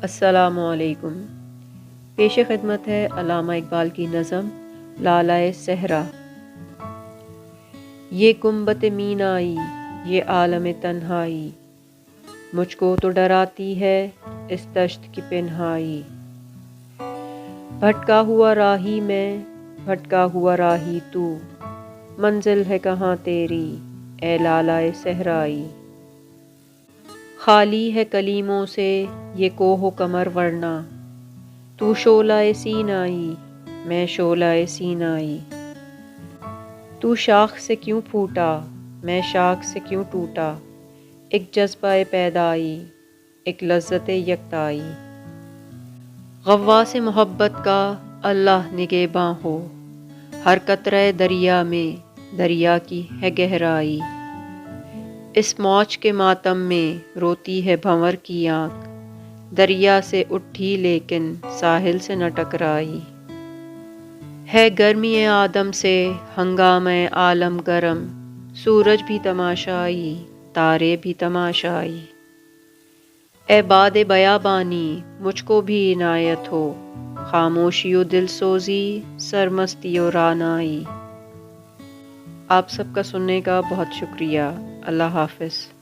السلام علیکم۔ پیش خدمت ہے علامہ اقبال کی نظم لالۂ صحرا۔ یہ گنبد مینائی، یہ عالم تنہائی، مجھ کو تو ڈراتی ہے اس دشت کی پنہائی۔ بھٹکا ہوا راہی میں، بھٹکا ہوا راہی تو، منزل ہے کہاں تیری اے لالۂ صحرائی۔ خالی ہے کلیموں سے یہ کوہ و قمر ورنہ، تو شعلہ سینائی میں شعلہ سینائی۔ تو شاخ سے کیوں پھوٹا میں شاخ سے کیوں ٹوٹا، ایک جذبہ پیدائی ایک لذت یکتائی۔ غواص محبت کا اللہ نگہباں ہو، ہر قطرہ دریا میں دریا کی ہے گہرائی۔ اس موج کے ماتم میں روتی ہے بھنور کی آنکھ، دریا سے اٹھی لیکن ساحل سے نہ ٹکرائی۔ ہے گرمی آدم سے ہنگامہ عالم گرم، سورج بھی تماشائی تارے بھی تماشائی۔ اے باد بیابانی مجھ کو بھی عنایت ہو، خاموشی و دل سوزی سرمستی و رعنائی۔ آپ سب کا سننے کا بہت شکریہ۔ اللہ حافظ۔